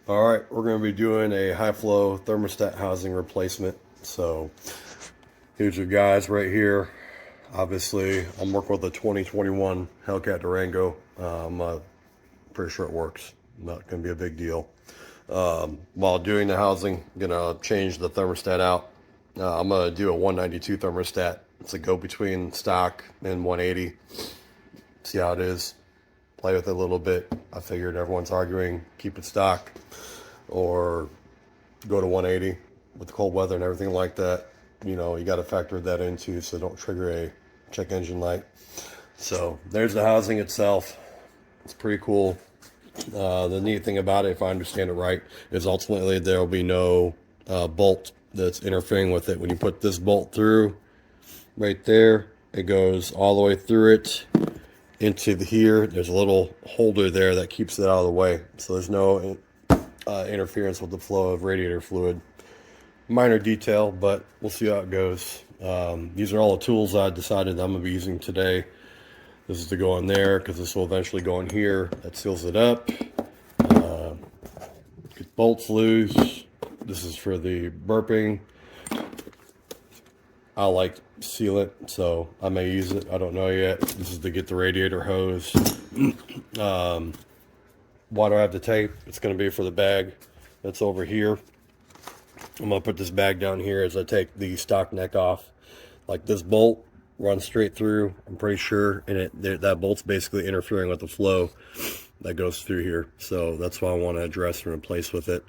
All right, we're going to be doing a high flow thermostat housing replacement. So here's your guys right here. Obviously, I'm working with a 2021 Hellcat Durango. I'm pretty sure it works. Not going to be a big deal. While doing the housing, I'm going to change the thermostat out. I'm going to do a 192 thermostat. It's a go between stock and 180. See how it is. Play with it a little bit. I figured everyone's arguing, keep it stock or go to 180 with the cold weather and everything like that. You know, you got to factor that into so don't trigger a check engine light. So there's the housing itself. It's pretty cool. The neat thing about it, if I understand it right, is ultimately there will be no bolt that's interfering with it. When you put this bolt through right there, it goes all the way through it into here. There's a little holder there that keeps it out of the way, so there's no interference with the flow of radiator fluid. Minor detail, but we'll see how it goes. These are all the tools I decided I'm going to be using today. This is to go in there because this will eventually go in here. That seals it up. Get bolts loose. This is for the burping. I like sealant, so I may use it. I don't know yet. This is to get the radiator hose. Why do I have the tape? It's going to be for the bag that's over here. I'm going to put this bag down here as I take the stock neck off. Like this bolt runs straight through, I'm pretty sure, and that bolt's basically interfering with the flow that goes through here. So that's why I want to address and replace with it.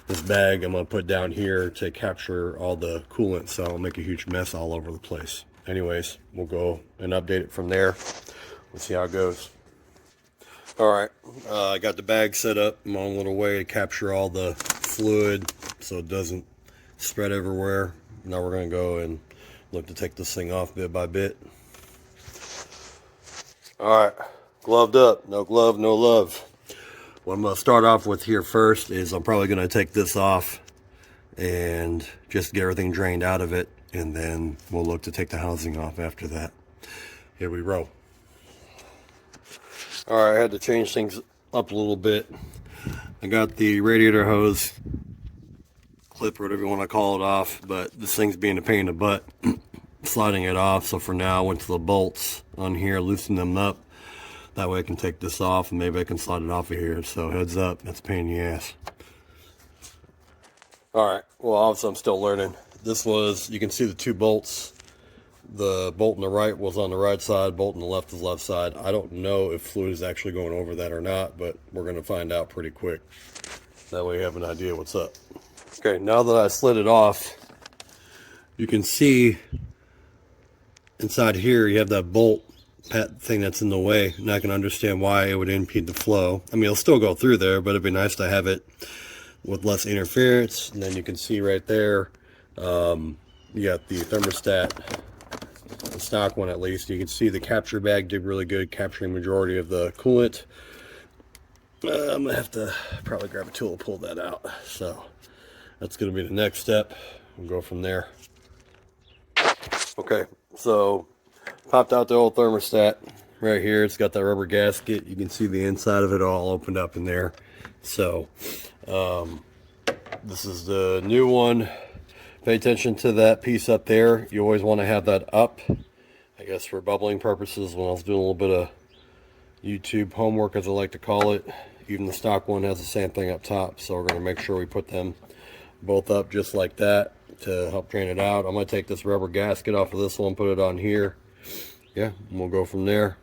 This bag I'm going to put down here to capture all the coolant, so I'll make a huge mess all over the place. Anyways, we'll go and update it from there. We'll see how it goes. All right, I got the bag set up. I'm on a little way to capture all the fluid so it doesn't spread everywhere. Now we're going to go and look to take this thing off bit by bit. All right, gloved up. No glove, no love. What I'm going to start off with here first is I'm probably going to take this off and just get everything drained out of it, and then we'll look to take the housing off after that. Here we roll. All right, I had to change things up a little bit. I got the radiator hose clip, or whatever you want to call it, off, but this thing's being a pain in the butt sliding it off. So for now, I went to the bolts on here, loosen them up. That way I can take this off and maybe I can slide it off of here. So heads up, that's a pain in the ass. All right, well, obviously I'm still learning. This was, you can see the two bolts. The bolt on the right was on the right side, bolt on the left is left side. I don't know if fluid is actually going over that or not, but we're going to find out pretty quick. That way you have an idea what's up. Okay, now that I slid it off, you can see inside here you have that bolt thing that's in the way, and I can understand why it would impede the flow. I mean, it'll still go through there, but it'd be nice to have it with less interference. And then you can see right there, you got the thermostat, the stock one at least. You can see the capture bag did really good capturing majority of the coolant. I'm gonna have to probably grab a tool to pull that out. So that's gonna be the next step. We'll go from there. Okay, so popped out the old thermostat right here. It's got that rubber gasket. You can see the inside of it all opened up in there. So this is the new one. Pay attention to that piece up there. You always want to have that up, I guess, for bubbling purposes. When I was doing a little bit of YouTube homework, as I like to call it, even the stock one has the same thing up top. So we're going to make sure we put them both up just like that to help drain it out. I'm going to take this rubber gasket off of this one, put it on here. Yeah, and we'll go from there.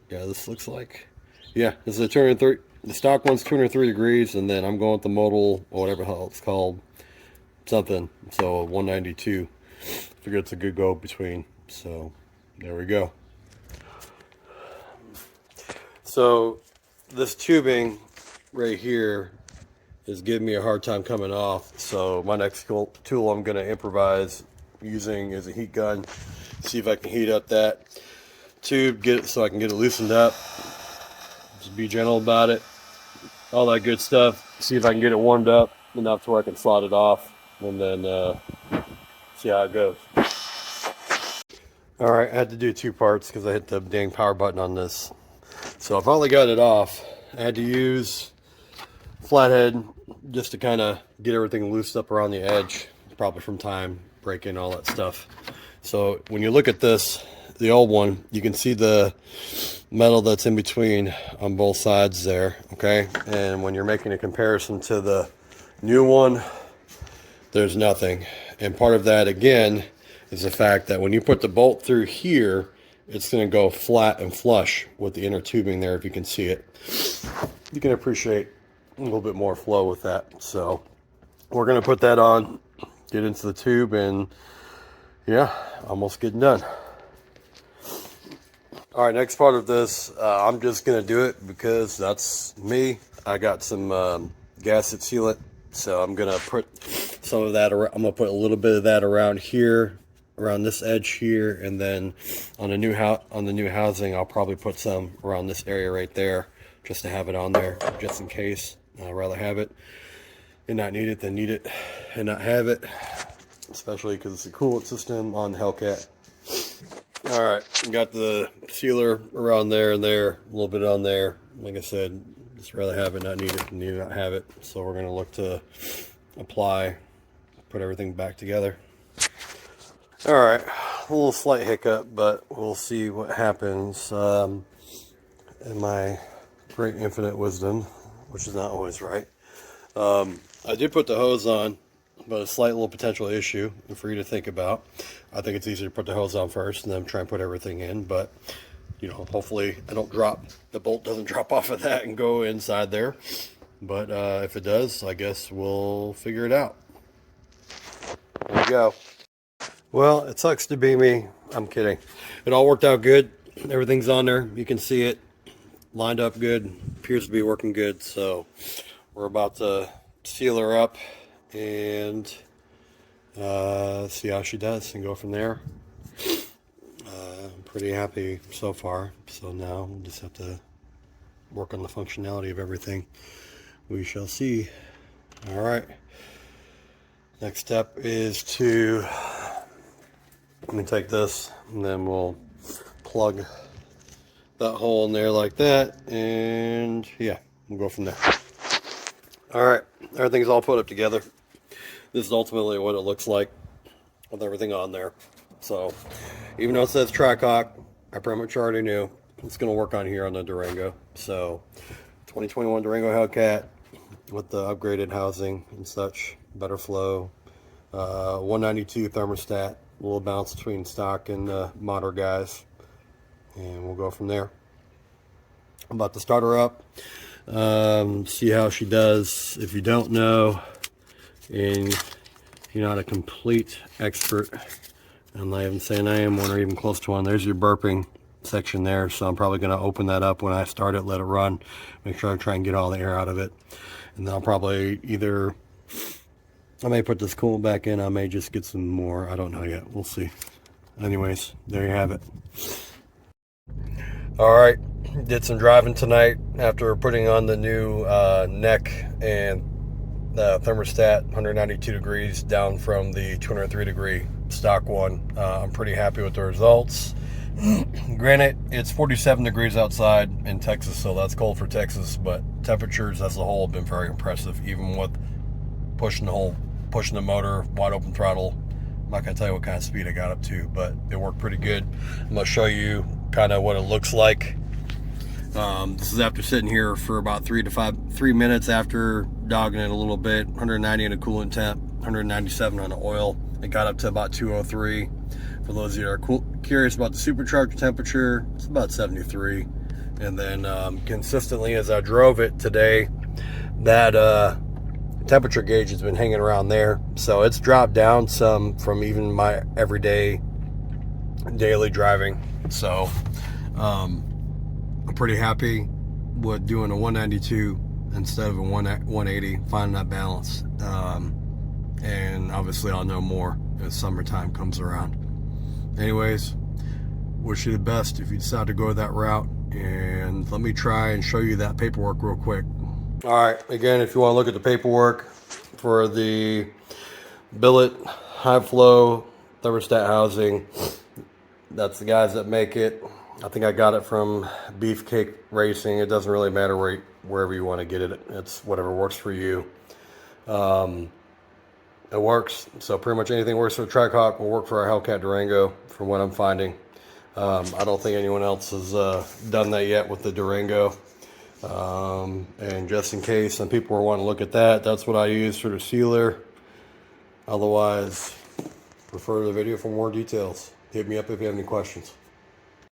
Yeah, this looks like, yeah, this is a 203. The stock one's 203 degrees, and then I'm going with the modal, or whatever the hell it's called, something. So 192. Figure it's a good go between. So there we go. So this tubing right here is giving me a hard time coming off. So my next tool I'm going to improvise using is a heat gun. See if I can heat up that tube, get it so I can get it loosened up. Just be gentle about it, all that good stuff. See if I can get it warmed up enough to where I can slide it off, and then see how it goes. All right, I had to do two parts because I hit the dang power button on this. So I finally got it off. I had to use flathead just to kind of get everything loosed up around the edge, probably from time breaking all that stuff. So when you look at this, the old one, you can see the metal that's in between on both sides there, okay? And when you're making a comparison to the new one, there's nothing. And part of that, again, is the fact that when you put the bolt through here, it's going to go flat and flush with the inner tubing there, if you can see it. You can appreciate a little bit more flow with that. So we're going to put that on, get into the tube, and yeah, almost getting done. All right, next part of this, I'm just going to do it because that's me. I got some gasket sealant, so I'm going to put some of that around. I'm going to put a little bit of that around here, around this edge here, and then on the new housing, I'll probably put some around this area right there, just to have it on there, just in case. I'd rather have it and not need it than need it and not have it, especially because it's a coolant system on the Hellcat. All right, got the sealer around there and there, a little bit on there. Like I said, just rather have it, not need it, and need not have it. So we're going to look to apply, put everything back together. All right, a little slight hiccup, but we'll see what happens. In my great infinite wisdom, which is not always right, I did put the hose on, but a slight little potential issue for you to think about. I think it's easier to put the hose on first and then try and put everything in, but you know, hopefully the bolt doesn't drop off of that and go inside there. But if it does, I guess we'll figure it out. There you go. Well, it sucks to be me. I'm kidding. It all worked out good. Everything's on there. You can see it lined up good. Appears to be working good. So we're about to seal her up and see how she does and go from there. I'm pretty happy so far. So now we'll just have to work on the functionality of everything. We shall see. All right. Next step is to, let me take this and then we'll plug that hole in there like that, and yeah, we'll go from there. All right, everything's all put up together. This is ultimately what it looks like with everything on there. So even though it says Trickhawk, I pretty much already knew it's going to work on here on the Durango. So 2021 Durango Hellcat with the upgraded housing and such, better flow, 192 thermostat, a little bounce between stock and modern guys, and we'll go from there. I'm about to start her up, see how she does. If you don't know and you're not a complete expert, I'm not even saying I am one or even close to one, there's your burping section there. So I'm probably going to open that up when I start it, let it run, make sure I try and get all the air out of it. And then I'll probably I may put this coolant back in, I may just get some more, I don't know yet, we'll see. Anyways, there you have it. All right, did some driving tonight after putting on the new neck and the thermostat, 192 degrees down from the 203 degree stock one. I'm pretty happy with the results. Granted, it's 47 degrees outside in Texas, so that's cold for Texas, but temperatures as a whole have been very impressive, even with pushing the motor, wide open throttle. I'm not gonna tell you what kind of speed I got up to, but it worked pretty good. I'm gonna show you kind of what it looks like. This is after sitting here for about 3 minutes after dogging it a little bit. 190 in a coolant temp, 197 on the oil. It got up to about 203. For those of you that are curious about the supercharger temperature, it's about 73. And then consistently as I drove it today, that temperature gauge has been hanging around there. So it's dropped down some from even my everyday daily driving. So I'm pretty happy with doing a 192 instead of a 180, finding that balance. And obviously I'll know more as summertime comes around. Anyways, wish you the best if you decide to go that route, and let me try and show you that paperwork real quick. All right, again, if you want to look at the paperwork for the billet high flow thermostat housing, that's the guys that make it. I think I got it from Beefcake Racing. It doesn't really matter wherever you want to get it. It's whatever works for you. It works. So pretty much anything works for the Trackhawk will work for our Hellcat Durango, from what I'm finding. I don't think anyone else has done that yet with the Durango. And just in case some people are wanting to look at that, that's what I use for the sealer. Otherwise, refer to the video for more details. Hit me up if you have any questions.